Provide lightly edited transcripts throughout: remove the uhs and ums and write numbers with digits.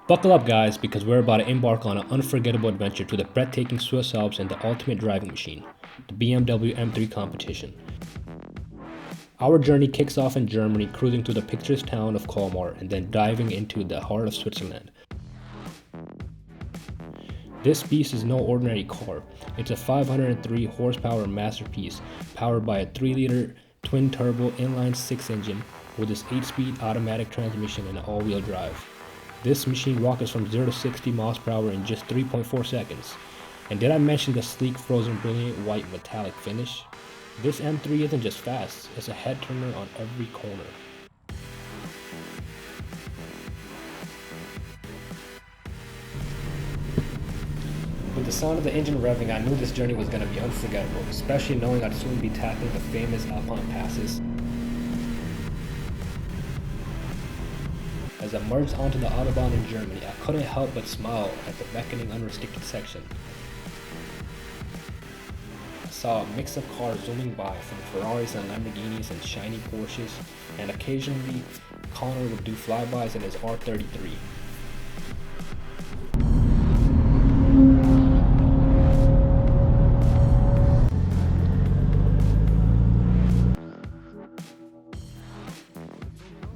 Buckle up guys, because we're about to embark on an unforgettable adventure to the breathtaking Swiss Alps and the ultimate driving machine, the BMW M3 Competition. Our journey kicks off in Germany, cruising through the picturesque town of Colmar and then diving into the heart of Switzerland. This beast is no ordinary car. It's a 503 horsepower masterpiece powered by a 3-liter twin-turbo inline 6 engine with its 8-speed automatic transmission and all-wheel drive. This machine rockets from 0 to 60 miles per hour in just 3.4 seconds. And did I mention the sleek, frozen, brilliant white metallic finish? This M3 isn't just fast, it's a head turner on every corner. With the sound of the engine revving, I knew this journey was going to be unforgettable, especially knowing I'd soon be tackling the famous Alpine passes. As I merged onto the Autobahn in Germany, I couldn't help but smile at the beckoning unrestricted section. I saw a mix of cars zooming by, from Ferraris and Lamborghinis and shiny Porsches, and occasionally Connor would do flybys in his R33.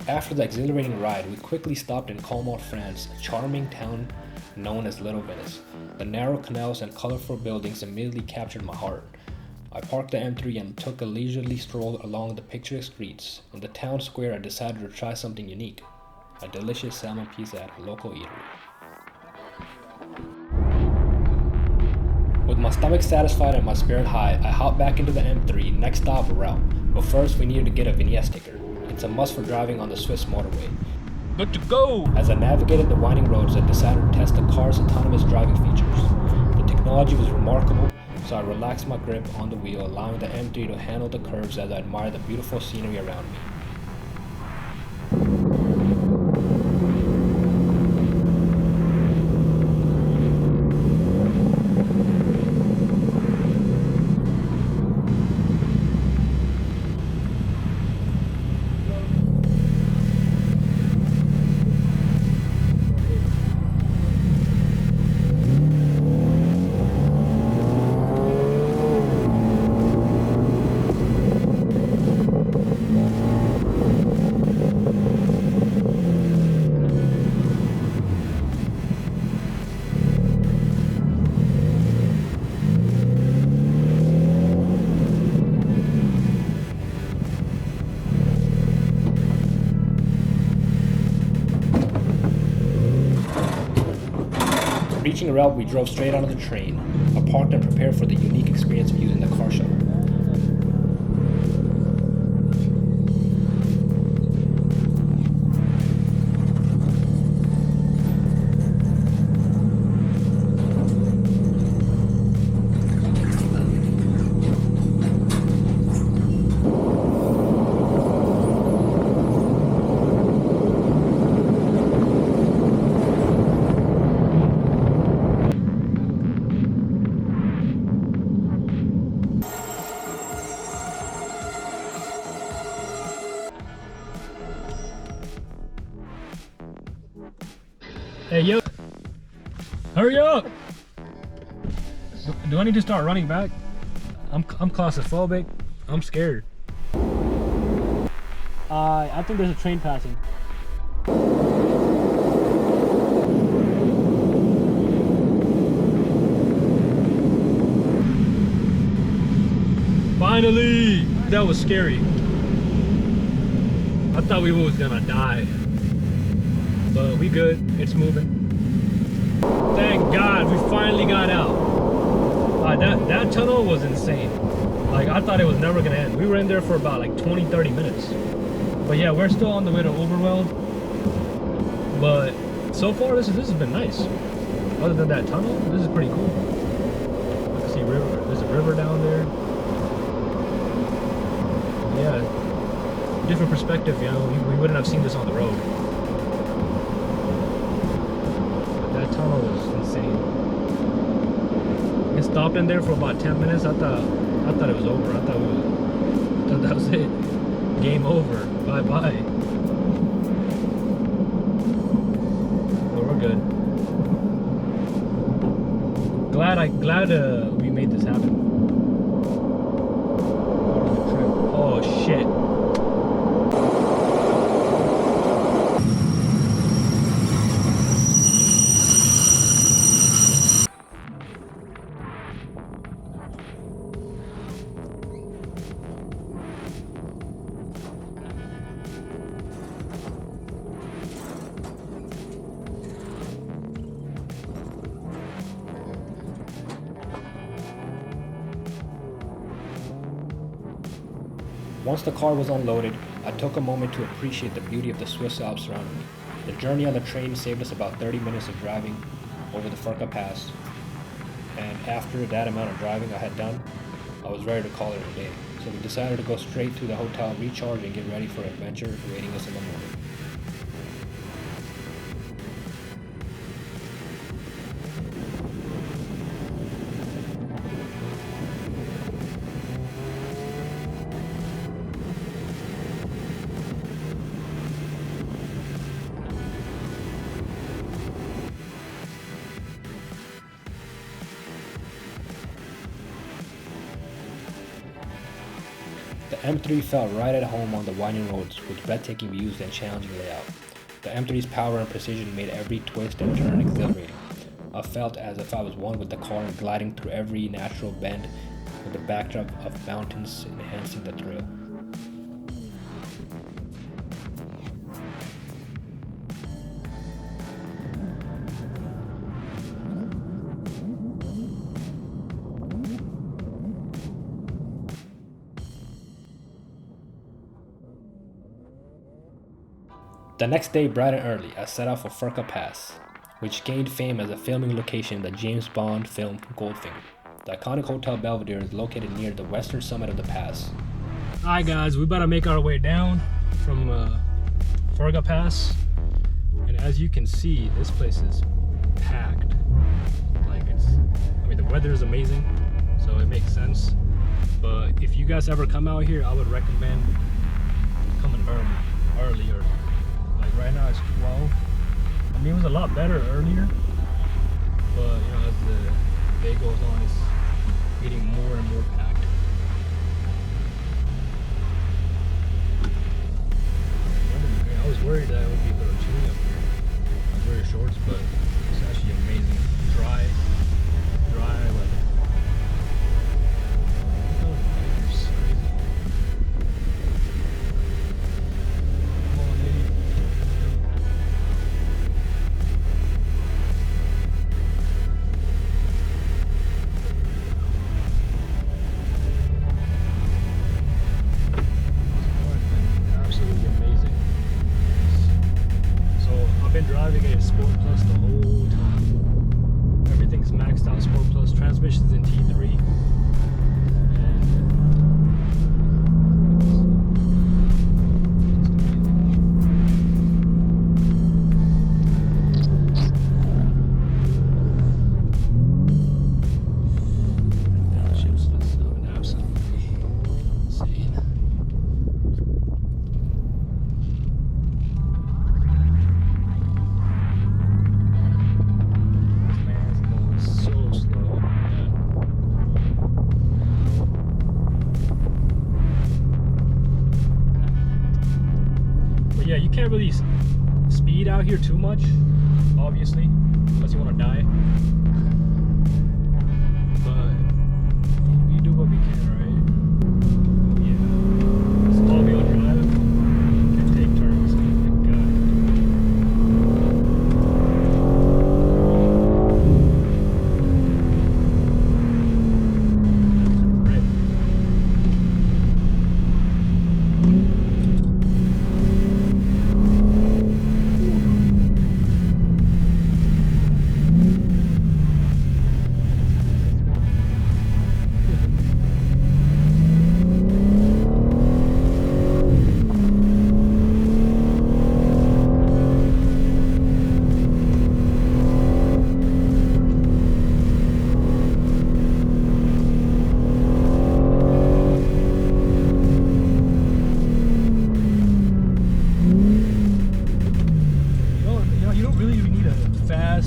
After the exhilarating ride, we quickly stopped in Colmar, France, a charming town known as Little Venice. The narrow canals and colorful buildings immediately captured my heart. I parked the M3 and took a leisurely stroll along the picturesque streets. In the town square, I decided to try something unique, a delicious salmon pizza at a local eatery. With my stomach satisfied and my spirit high, I hopped back into the M3, next stop Realp. But first we needed to get a vignette sticker. It's a must for driving on the Swiss motorway. Good to go! As I navigated the winding roads, I decided to test the car's autonomous driving features. The technology was remarkable, so I relaxed my grip on the wheel, allowing the M3 to handle the curves as I admired the beautiful scenery around me. Reaching Realp, we drove straight onto the train. I parked and prepared for the unique experience of using the car shuttle. Hey yo! Hurry up! Do I need to start running back? I'm claustrophobic. I'm scared. I think there's a train passing. Finally! That was scary. I thought we was gonna die. But we good, it's moving. Thank God, we finally got out. That tunnel was insane. Like, I thought it was never gonna end. We were in there for about like 20-30 minutes. But yeah, we're still on the way to Oberwald. But so far, this has been nice. Other than that tunnel, this is pretty cool. I can see river. There's a river down there. Yeah, different perspective, you know. We wouldn't have seen this on the road. That tunnel was insane. It stopped in there for about 10 minutes. I thought it was over. I thought that was it. Game over. Bye bye. But we're good. like glad we made this happen. Oh shit. Once the car was unloaded, I took a moment to appreciate the beauty of the Swiss Alps surrounding me. The journey on the train saved us about 30 minutes of driving over the Furka Pass, and after that amount of driving I had done, I was ready to call it a day. So we decided to go straight to the hotel, recharge, and get ready for an adventure awaiting us in the morning. The M3 felt right at home on the winding roads with breathtaking views and challenging layout. The M3's power and precision made every twist and turn exhilarating. I felt as if I was one with the car, gliding through every natural bend with the backdrop of mountains enhancing the thrill. The next day, bright and early, I set out for Furka Pass, which gained fame as a filming location in the James Bond film Goldfinger. The iconic Hotel Belvedere is located near the western summit of the pass. Alright guys, we better make our way down from Furka Pass. And as you can see, this place is packed. The weather is amazing, so it makes sense. But if you guys ever come out here, I would recommend coming earlier. Like right now it's 12. I mean, it was a lot better earlier, but you know, as the day goes on, it's getting more and more packed. I was worried that it would be a little chilly up here. I wear shorts, but it's actually amazing. Dry weather. Oh, it's crazy. Come on, lady. Absolutely amazing. So I've been driving a Sport Plus the whole time. Everything's maxed out Sport Plus. Transmission's in T3. Yeah, you can't really speed out here too much, obviously, unless you want to die. But we do what we can, right? Yeah. It's all-wheel drive. You can take turns. Thank God.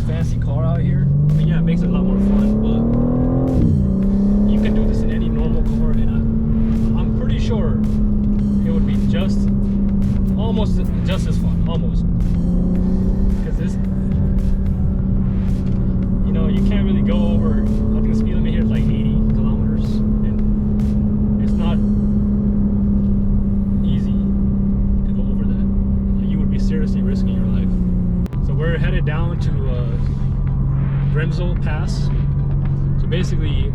Fancy car out here. I mean, yeah, it makes it a lot more fun, but almost just as fun, almost. Because this, you know, you can't really go over, I think the speed limit here is like 80 kilometers, and it's not easy to go over that. Like, you would be seriously risking your life. So we're headed down to Grimsel Pass. So basically,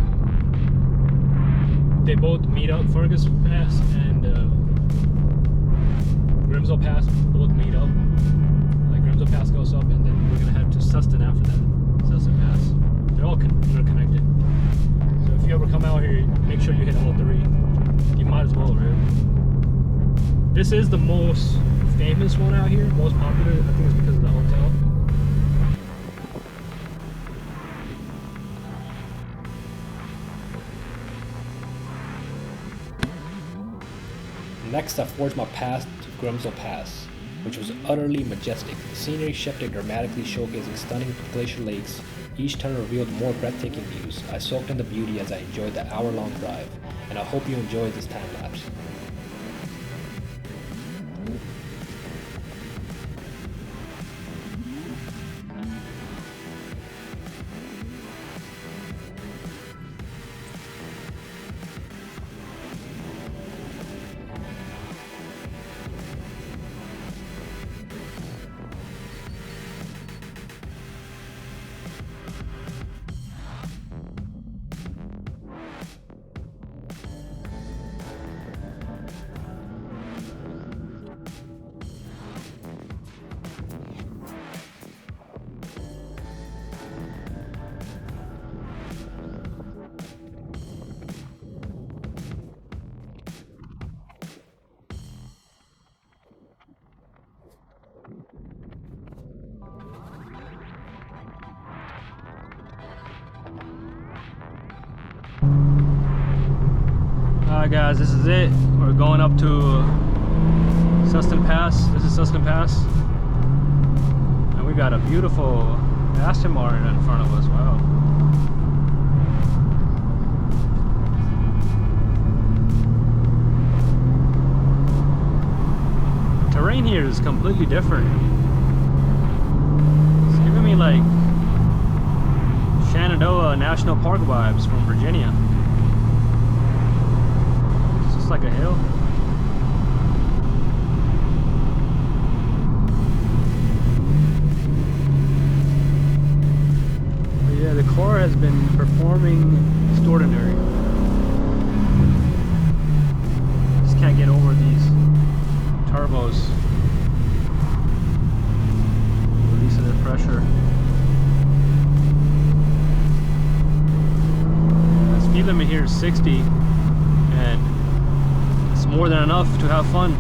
they both meet up. Furka Pass and Grimsel Pass both meet up. Like Grimsel Pass goes up, and then we're gonna head to Susten after that. Susten Pass. They're all interconnected. So if you ever come out here, make sure you hit all three. You might as well, right? This is the most famous one out here, most popular. I think it's because of the hotel. Next, I forged my path to Grimsel Pass, which was utterly majestic. The scenery shifted dramatically, showcasing stunning glacier lakes. Each turn revealed more breathtaking views. I soaked in the beauty as I enjoyed the hour-long drive, and I hope you enjoyed this time lapse. Alright guys, this is it. We're going up to Susten Pass. This is Susten Pass. And we got a beautiful Aston Martin in front of us. Wow. Terrain here is completely different. It's giving me like Shenandoah National Park vibes from Virginia. Like a hill. But yeah, the car has been performing extraordinary. Just can't get over these turbos. Release of their pressure. The speed limit here is 60, and more than enough to have fun.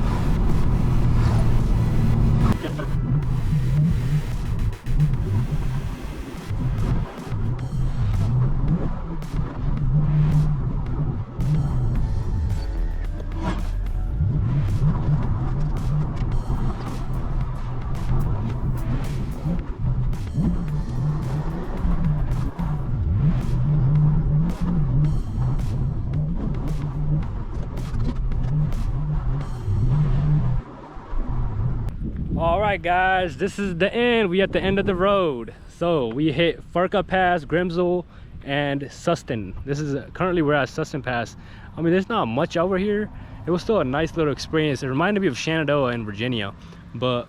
Alright guys, this is the end. We at the end of the road. So we hit Furka Pass, Grimsel, and Susten. This is currently we're at Susten Pass. I mean, there's not much over here. It was still a nice little experience. It reminded me of Shenandoah in Virginia, but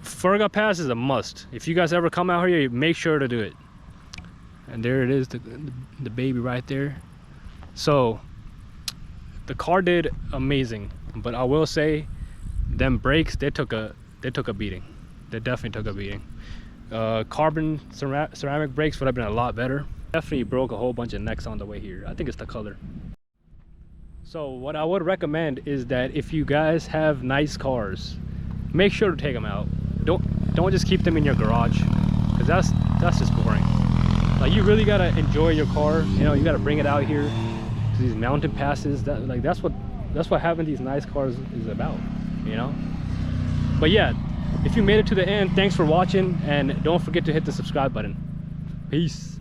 Furka Pass is a must. If you guys ever come out here, make sure to do it. And there it is, the baby right there. So the car did amazing, but I will say, them brakes, they took a beating. They definitely took a beating. Carbon ceramic brakes would have been a lot better. Definitely broke a whole bunch of necks on the way here. I think it's the color. So what I would recommend is that if you guys have nice cars, make sure to take them out. Don't just keep them in your garage, because that's just boring. Like, you really gotta enjoy your car. You know, you gotta bring it out here to these mountain passes. That's what having these nice cars is about, you know. But yeah, if you made it to the end, thanks for watching, and don't forget to hit the subscribe button. Peace.